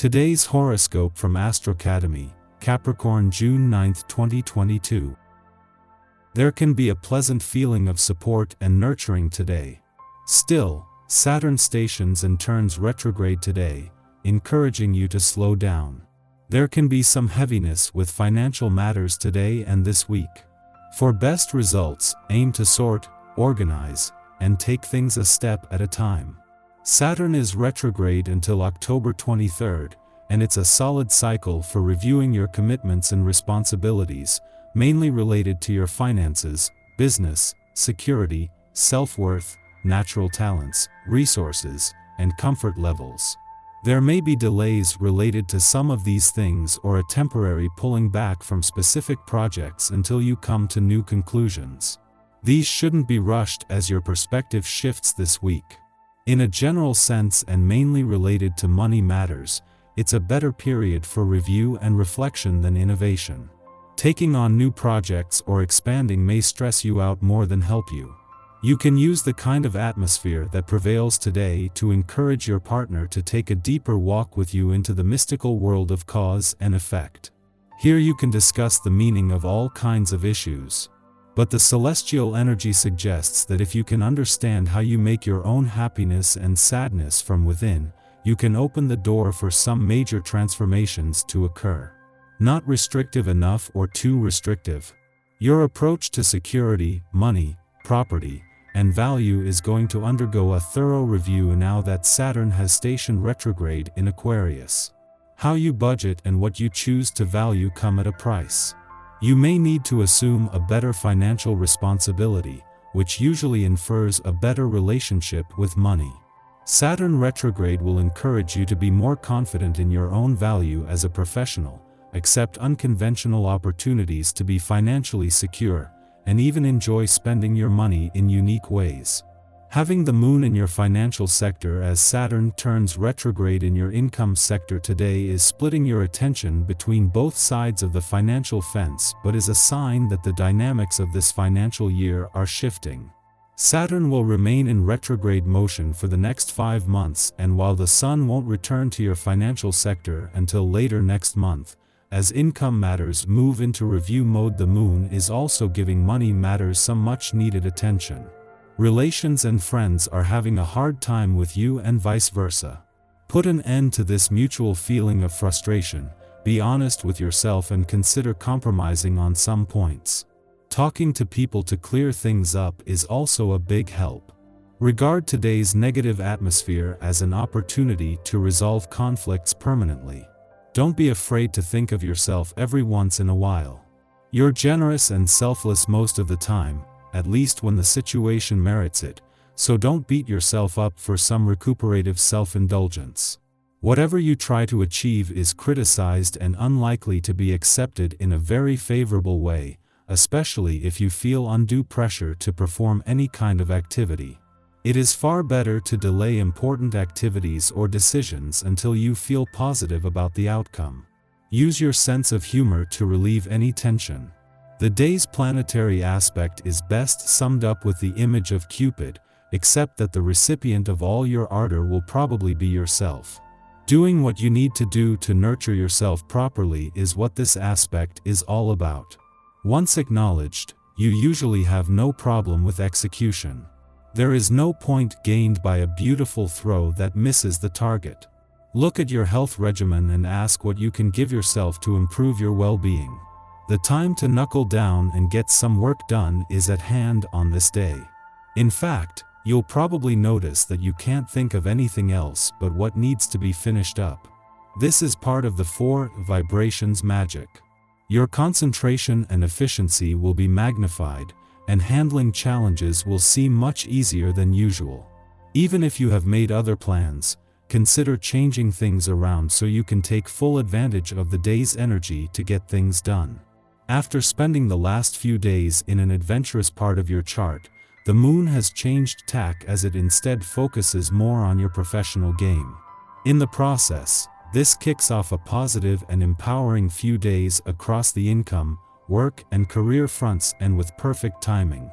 Today's horoscope from Astrocademy, Capricorn June 9, 2022. There can be a pleasant feeling of support and nurturing today. Still, Saturn stations and turns retrograde today, encouraging you to slow down. There can be some heaviness with financial matters today and this week. For best results, aim to sort, organize, and take things a step at a time. Saturn is retrograde until October 23rd, and it's a solid cycle for reviewing your commitments and responsibilities, mainly related to your finances, business, security, self-worth, natural talents, resources, and comfort levels. There may be delays related to some of these things or a temporary pulling back from specific projects until you come to new conclusions. These shouldn't be rushed as your perspective shifts this week. In a general sense and mainly related to money matters, it's a better period for review and reflection than innovation. Taking on new projects or expanding may stress you out more than help you. You can use the kind of atmosphere that prevails today to encourage your partner to take a deeper walk with you into the mystical world of cause and effect. Here you can discuss the meaning of all kinds of issues. But the celestial energy suggests that if you can understand how you make your own happiness and sadness from within, you can open the door for some major transformations to occur. Not restrictive enough or too restrictive. Your approach to security, money, property, and value is going to undergo a thorough review now that Saturn has stationed retrograde in Aquarius. How you budget and what you choose to value come at a price. You may need to assume a better financial responsibility, which usually infers a better relationship with money. Saturn retrograde will encourage you to be more confident in your own value as a professional, accept unconventional opportunities to be financially secure, and even enjoy spending your money in unique ways. Having the moon in your financial sector as Saturn turns retrograde in your income sector today is splitting your attention between both sides of the financial fence, but is a sign that the dynamics of this financial year are shifting. Saturn will remain in retrograde motion for the next 5 months, and while the Sun won't return to your financial sector until later next month, as income matters move into review mode, the moon is also giving money matters some much needed attention. Relations and friends are having a hard time with you and vice versa. Put an end to this mutual feeling of frustration, be honest with yourself and consider compromising on some points. Talking to people to clear things up is also a big help. Regard today's negative atmosphere as an opportunity to resolve conflicts permanently. Don't be afraid to think of yourself every once in a while. You're generous and selfless most of the time, at least when the situation merits it, so don't beat yourself up for some recuperative self-indulgence. Whatever you try to achieve is criticized and unlikely to be accepted in a very favorable way, especially if you feel undue pressure to perform any kind of activity. It is far better to delay important activities or decisions until you feel positive about the outcome. Use your sense of humor to relieve any tension. The day's planetary aspect is best summed up with the image of Cupid, except that the recipient of all your ardor will probably be yourself. Doing what you need to do to nurture yourself properly is what this aspect is all about. Once acknowledged, you usually have no problem with execution. There is no point gained by a beautiful throw that misses the target. Look at your health regimen and ask what you can give yourself to improve your well-being. The time to knuckle down and get some work done is at hand on this day. In fact, you'll probably notice that you can't think of anything else but what needs to be finished up. This is part of the 4 vibrations magic. Your concentration and efficiency will be magnified, and handling challenges will seem much easier than usual. Even if you have made other plans, consider changing things around so you can take full advantage of the day's energy to get things done. After spending the last few days in an adventurous part of your chart, the moon has changed tack as it instead focuses more on your professional game. In the process, this kicks off a positive and empowering few days across the income, work and career fronts, and with perfect timing.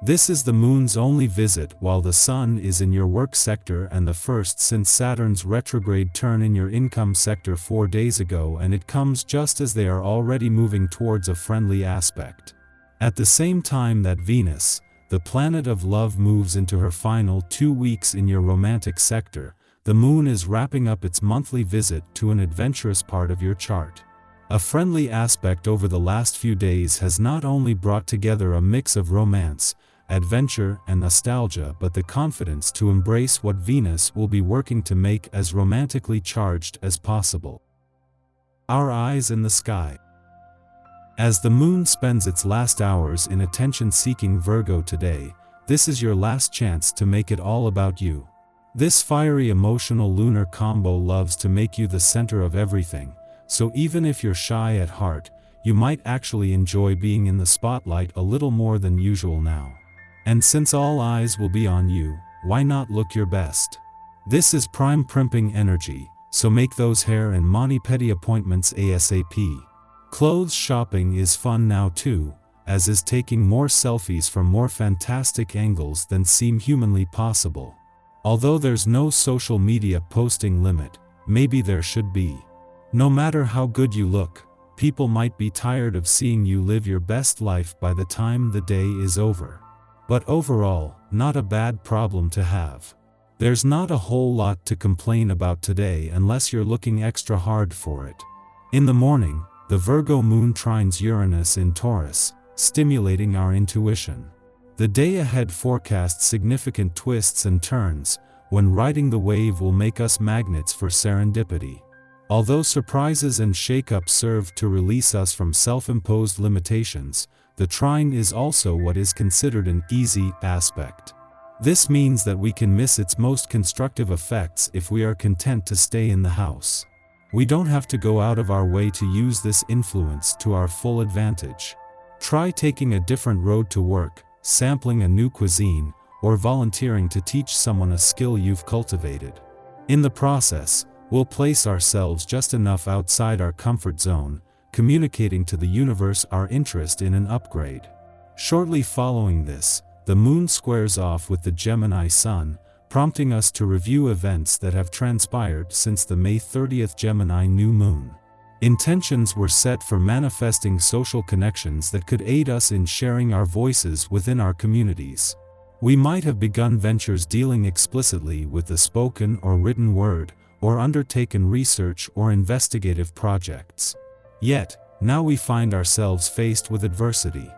This is the moon's only visit while the sun is in your work sector and the first since Saturn's retrograde turn in your income sector 4 days ago, and it comes just as they are already moving towards a friendly aspect. At the same time that Venus, the planet of love, moves into her final 2 weeks in your romantic sector, the moon is wrapping up its monthly visit to an adventurous part of your chart. A friendly aspect over the last few days has not only brought together a mix of romance, adventure, and nostalgia, but the confidence to embrace what Venus will be working to make as romantically charged as possible. Our eyes in the sky. As the moon spends its last hours in attention-seeking Virgo today, this is your last chance to make it all about you. This fiery emotional lunar combo loves to make you the center of everything, so even if you're shy at heart, you might actually enjoy being in the spotlight a little more than usual now. And since all eyes will be on you, why not look your best? This is prime primping energy, so make those hair and mani-pedi appointments ASAP. Clothes shopping is fun now too, as is taking more selfies from more fantastic angles than seem humanly possible. Although there's no social media posting limit, maybe there should be. No matter how good you look, people might be tired of seeing you live your best life by the time the day is over. But overall, not a bad problem to have. There's not a whole lot to complain about today unless you're looking extra hard for it. In the morning, the Virgo moon trines Uranus in Taurus, stimulating our intuition. The day ahead forecasts significant twists and turns, when riding the wave will make us magnets for serendipity. Although surprises and shakeups serve to release us from self-imposed limitations, the trine is also what is considered an easy aspect. This means that we can miss its most constructive effects if we are content to stay in the house. We don't have to go out of our way to use this influence to our full advantage. Try taking a different road to work, sampling a new cuisine, or volunteering to teach someone a skill you've cultivated. In the process, we'll place ourselves just enough outside our comfort zone, communicating to the universe our interest in an upgrade. Shortly following this, the moon squares off with the Gemini sun, prompting us to review events that have transpired since the May 30th Gemini new moon. Intentions were set for manifesting social connections that could aid us in sharing our voices within our communities. We might have begun ventures dealing explicitly with the spoken or written word, or undertaken research or investigative projects. Yet, now we find ourselves faced with adversity.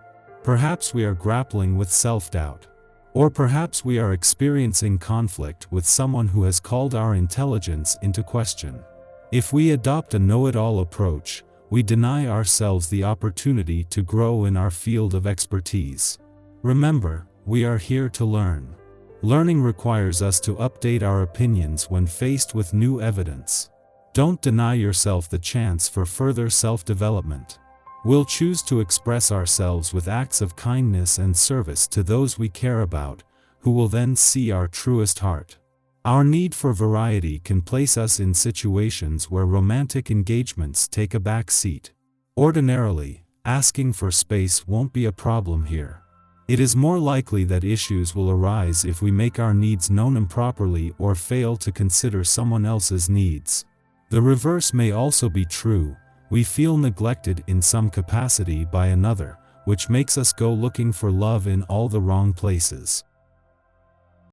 Perhaps we are grappling with self-doubt. Or perhaps we are experiencing conflict with someone who has called our intelligence into question. If we adopt a know-it-all approach, we deny ourselves the opportunity to grow in our field of expertise. Remember, we are here to learn. Learning requires us to update our opinions when faced with new evidence. Don't deny yourself the chance for further self-development. We'll choose to express ourselves with acts of kindness and service to those we care about, who will then see our truest heart. Our need for variety can place us in situations where romantic engagements take a back seat. Ordinarily, asking for space won't be a problem here. It is more likely that issues will arise if we make our needs known improperly or fail to consider someone else's needs. The reverse may also be true. We feel neglected in some capacity by another, which makes us go looking for love in all the wrong places.